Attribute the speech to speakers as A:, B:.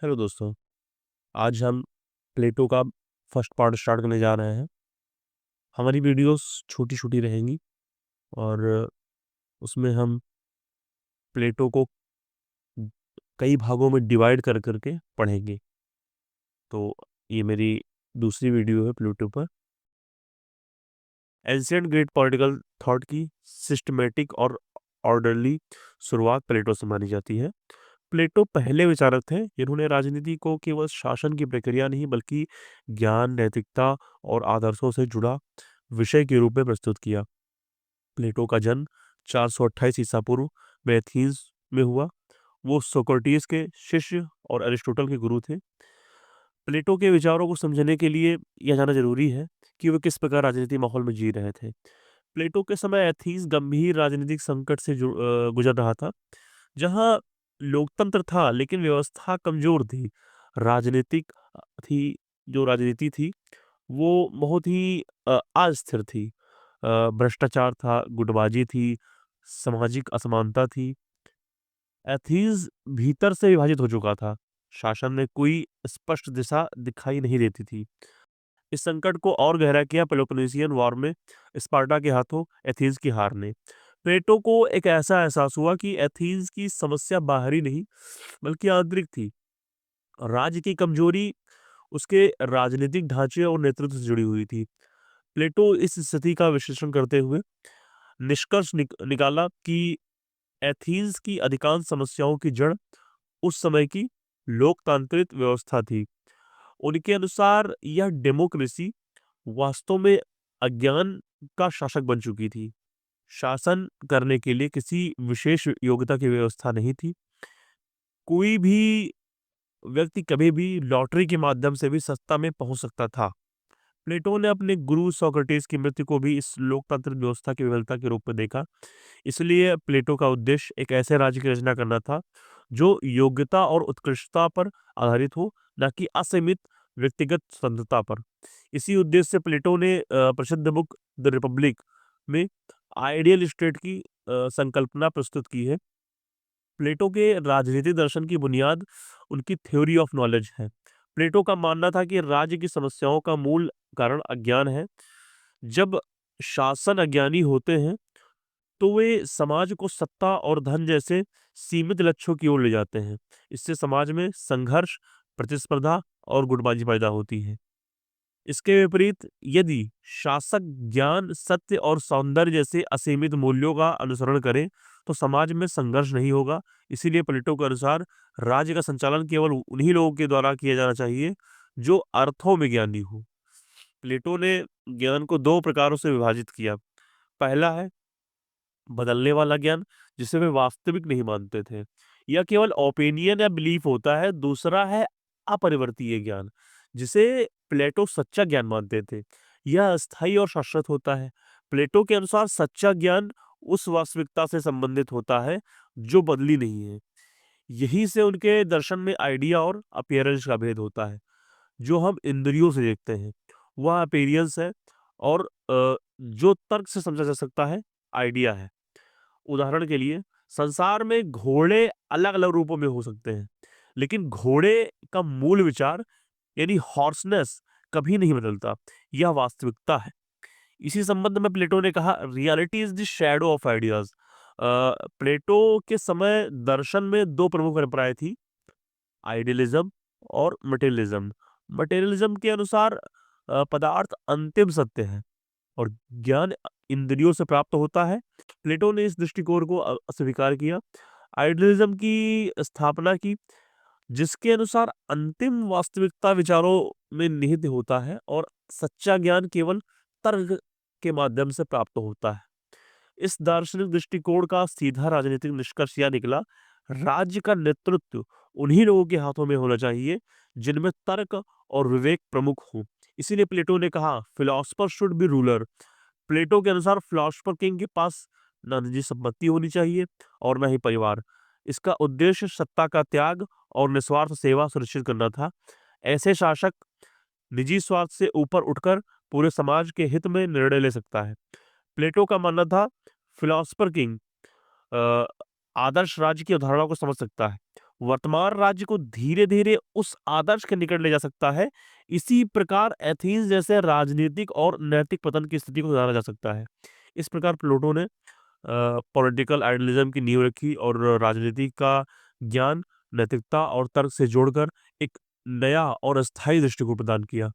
A: Hello दोस्तों, आज हम प्लेटो का फर्स्ट पार्ट स्टार्ट करने जा रहे हैं। हमारी वीडियोस छोटी-छोटी रहेंगी और उसमें हम प्लेटो को कई भागों में डिवाइड कर के पढ़ेंगे। तो ये मेरी दूसरी वीडियो है प्लेटो पर। एंशिएंट ग्रीक पॉलिटिकल थॉट की सिस्टमैटिक और ऑर्डरली शुरुआत प्लेटो से मानी जाती है। प्लेटो पहले विचारक थे जिन्होंने राजनीति को केवल शासन की प्रक्रिया नहीं बल्कि ज्ञान, नैतिकता और आदर्शों से जुड़ा विषय के रूप में प्रस्तुत किया। प्लेटो का जन्म 428 ईसा पूर्व में एथेंस में हुआ। वो सोक्रेटिस के शिष्य और अरिस्टोटल के गुरु थे। प्लेटो के विचारों को समझने के लिए यह जानना जरूरी है कि वे किस प्रकार राजनीतिक माहौल में जी रहे थे। प्लेटो के समय एथेंस गंभीर राजनीतिक संकट से गुजर रहा था, जहाँ लोकतंत्र था लेकिन व्यवस्था कमजोर थी। राजनीतिक थी जो राजनीति थी वो बहुत ही अस्थिर थी। भ्रष्टाचार था, गुटबाजी थी, सामाजिक असमानता थी। एथेंस भीतर से विभाजित हो चुका था। शासन में कोई स्पष्ट दिशा दिखाई नहीं देती थी। इस संकट को और गहरा किया पेलोपोनेसियन वॉर में स्पार्टा के हाथों एथेंस की हार ने। प्लेटो को एक ऐसा एहसास हुआ कि एथेंस की समस्या बाहरी नहीं बल्कि आंतरिक थी। राज्य की कमजोरी उसके राजनीतिक ढांचे और नेतृत्व से जुड़ी हुई थी। प्लेटो इस स्थिति का विश्लेषण करते हुए निष्कर्ष निकाला कि एथेंस की अधिकांश समस्याओं की जड़ उस समय की लोकतांत्रिक व्यवस्था थी। उनके अनुसार यह डेमोक्रेसी वास्तव में अज्ञान का शासक बन चुकी थी। शासन करने के लिए किसी विशेष योग्यता की व्यवस्था नहीं थी। कोई भी व्यक्ति कभी भी लॉटरी के माध्यम से भी सत्ता में पहुंच सकता था। प्लेटो ने अपने गुरु सोक्रेटिस की मृत्यु को भी इस लोकतांत्रिक व्यवस्था की विफलता के रूप में देखा। इसलिए प्लेटो का उद्देश्य एक ऐसे राज्य की रचना करना था जो योग्यता और उत्कृष्टता पर आधारित हो, न कि असीमित व्यक्तिगत स्वतंत्रता पर। इसी उद्देश्य से प्लेटो ने प्रसिद्ध बुक द रिपब्लिक में आइडियल स्टेट की संकल्पना प्रस्तुत की है। प्लेटो के राजनीतिक दर्शन की बुनियाद उनकी थ्योरी ऑफ नॉलेज है। प्लेटो का मानना था कि राज्य की समस्याओं का मूल कारण अज्ञान है। जब शासन अज्ञानी होते हैं तो वे समाज को सत्ता और धन जैसे सीमित लक्ष्यों की ओर ले जाते हैं। इससे समाज में संघर्ष, प्रतिस्पर्धा और गुटबाजी पैदा होती है। इसके विपरीत यदि शासक ज्ञान, सत्य और सौंदर्य जैसे असीमित मूल्यों का अनुसरण करें तो समाज में संघर्ष नहीं होगा। इसीलिए प्लेटो के अनुसार राज्य का संचालन केवल उन्हीं लोगों के द्वारा किया जाना चाहिए जो अर्थों में ज्ञानी हो। प्लेटो ने ज्ञान को दो प्रकारों से विभाजित किया। पहला है बदलने वाला ज्ञान, जिसे वे वास्तविक नहीं मानते थे। यह केवल ओपिनियन या बिलीफ होता है। दूसरा है अपरिवर्तनीय ज्ञान, जिसे प्लेटो सच्चा ज्ञान मानते थे। यह अस्थायी और शाश्वत होता है। प्लेटो के अनुसार सच्चा ज्ञान उस वास्तविकता से संबंधित होता है जो बदली नहीं है। यहीं से उनके दर्शन में आइडिया और अपीयरेंस का भेद होता है। जो हम इंद्रियों से देखते हैं वह अपीयरेंस है, और जो तर्क से समझा जा सकता है आइडिया है। उदाहरण के लिए संसार में घोड़े अलग-अलग रूपों में हो सकते हैं, लेकिन घोड़े का मूल विचार यानी हॉर्सनेस कभी नहीं बदलता। यह वास्तविकता है। इसी संबंध में प्लेटो ने कहा reality is the shadow of ideas. Plato के समय दर्शन में दो प्रमुख परंपराएं थी, आइडियलिज्म और मटेरियलिज्म। मटेरियलिज्म के अनुसार पदार्थ अंतिम सत्य है और ज्ञान इंद्रियों से प्राप्त होता है। प्लेटो ने इस दृष्टिकोण को अस्वीकार किया। आइडियलिज्म की स्थापना की, जिसके अनुसार अंतिम वास्तविकता विचारों में निहित होता है और सच्चा ज्ञान केवल तर्क के माध्यम से प्राप्त होता है। इस दार्शनिक दृष्टिकोण का सीधा राजनीतिक निष्कर्ष यह निकला, राज्य का नेतृत्व उन्हीं लोगों के हाथों में होना चाहिए जिनमें तर्क और विवेक प्रमुख हो। इसीलिए प्लेटो ने कहा फिलोसफर शुड बी रूलर। प्लेटो के अनुसार फिलोसफर किंग के पास ना निजी संपत्ति होनी चाहिए और ना ही परिवार। इसका उद्देश्य सत्ता का त्याग और निस्वार्थ सेवा सुनिश्चित करना था। ऐसे शासक निजी स्वार्थ से ऊपर उठकर पूरे समाज के हित में निर्णय ले सकता है। प्लेटो का मानना था फिलोसफर किंग आदर्श राज्य की अवधारणा को समझ सकता है। वर्तमान राज्य को धीरे-धीरे उस आदर्श के निकट ले जा सकता है। इसी प्रकार एथेंस जैसे राजनीतिक और नैतिक पतन की स्थिति को जाना जा सकता है। इस प्रकार प्लेटो ने पॉलिटिकल आइडियलिज़्म की नींव रखी और राजनीति का ज्ञान, नैतिकता और तर्क से जोड़कर एक नया और अस्थायी दृष्टिकोण प्रदान किया।